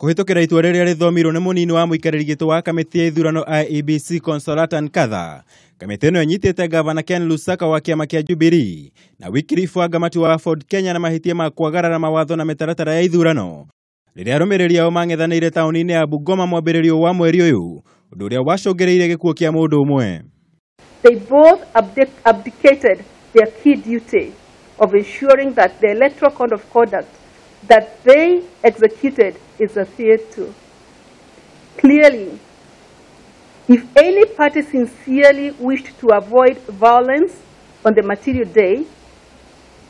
Kuhitũkĩra itua rĩrĩa rĩthomirwo nĩ mũnini wa mũikarĩri gĩtĩ wa kamĩtĩ ya ithurano IEBC Consolata Nkatha, kamĩtĩ ĩno ĩnyitĩte Gavana Ken Lusaka wa kĩama kĩa Jubilee na Wycliffe Wangamati wa Ford Kenya na mahĩtia ma kwagarara mawatho na mĩtaratara ya ithurano rĩrĩa arũmĩrĩri ao mang'ethanĩire taũni-inĩ ya Bungoma mwambĩrĩrio wa mweri ũyũ, ũndũ ũrĩa wacũngĩrĩirie gĩkuũ kĩa mũndũ ũmwe. They both abdicated their key duty of ensuring that the electoral code of conduct that they executed is adhered to. Clearly, if any party sincerely wished to avoid violence on the material day,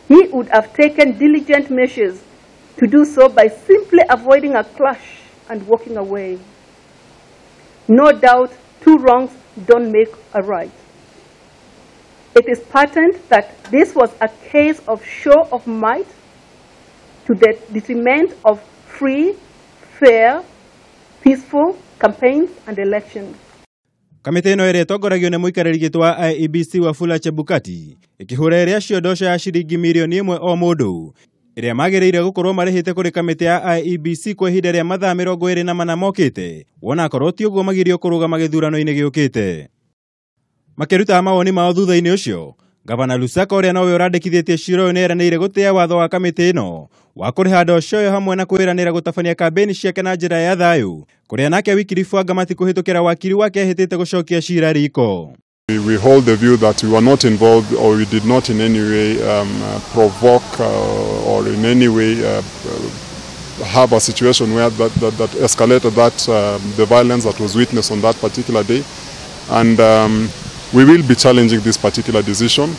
he would have taken diligent measures to do so by simply avoiding a clash and walking away. No doubt, two wrongs don't make a right. It is patent that this was a case of show of might to the detriment of free, fair, peaceful campaigns and elections. Kamĩtĩ ĩno ĩrĩa ĩtongoragio nĩ mũikarĩri gĩtĩ wa IEBC Wafula Chebukati ĩkĩhũra ĩrĩa ciondoca ya ciringi mirioni 1 o mũndũ ĩrĩa magĩrĩire gũkorwo marĩhĩte kũrĩ kamĩtĩ ya IEBC kwa ihinda rĩa mathaa 24 mokĩte, wona akorwo ti ũguo magirio kũrũgama gĩthurano-inĩ gĩũkĩte. Makĩruta mawoni mao thutha-inĩ ũcio, Gavana Lusaka ũrĩa nowe ũrandĩkithĩtie cira ũyũ nĩeranĩire gũtĩa watho wa kamĩtĩ ĩno wa kũrĩha ndoco ĩyo hamwe na kwĩranĩra gũtabania kambĩni ciake na njĩra ya thayũ, kũrĩa nake Wycliffe Wangamati kũhĩtũkĩra wakiri wake ehĩtĩte gũcokia cira riko. We hold the view that we were not involved or we did not in any way provoke or in any way have a situation where that escalated the violence that was witnessed on that particular day, and we will be challenging this particular decision.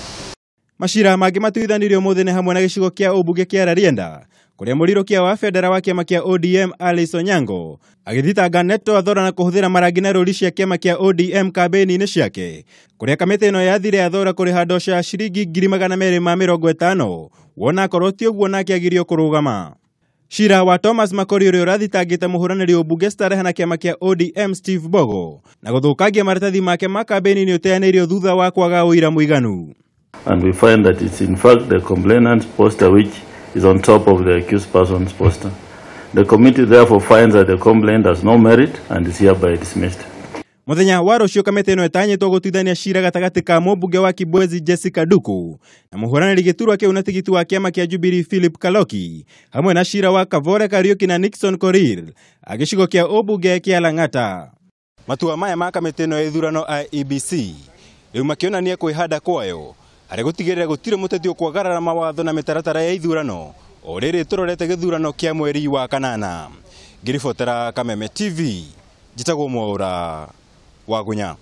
Macira mangĩ matuithanirio mũthĩ nĩ hamwe na gĩcigo kĩa ũmbunge kĩa Rarienda, kũrĩa mũrirũkia wa bendera wa kĩama kĩa ODM Alice Onyango agĩthitanga Neto Athora na kũhũthĩra marangi na rũri cia kĩama kĩa ODM kambĩni-inĩ ciake, kũrĩa kamĩtĩ ĩno yathire Athora kũrĩha ndoco ya ciringi 250,000 wona akorwo ti ũguo nake agirio kũrũgama. Cira wa Thomas Makori ũrĩa ũrathitangĩte mũhũranĩri ũmbunge Starehe na kĩama kĩa ODM Steve Bogo na gũthũkangia maratathi make ma kambĩni-inĩ ũteanĩirio thutha wa kwaga ũira mũiganu. And we find that it's in fact the complainant's poster which is on top of the accused person's poster. The committee therefore finds that the complaint has no merit and is hereby dismissed. Mũthenya wa rũciũ kamĩtĩ ĩno ĩtanyĩtwo gũtuithania cira gatagatĩ ka mũmbunge wa Kibwezi Jessica Duku na mũhũranĩri gĩturwa kĩu na tigiti wa kĩama kĩa Jubilee Philip Kaloki, hamwe na cira wa Kavore Kariuki na Nixon Korir agĩcigo kĩa ũmbunge kĩa Lang'ata. Matua maya ma kamĩtĩ ĩno ya ithurano IEBC rĩu makĩonania kwĩhanda kwayo harĩ gũtigĩrĩra gũtirĩ mũteti ũkwagarara mawatho na mĩtaratara ya ithurano o rĩrĩ tũrorete gĩthurano kĩa mweri wa kanana. Ngĩribotera Kameme TV, njĩtagwo Mwaũra wa Gunya.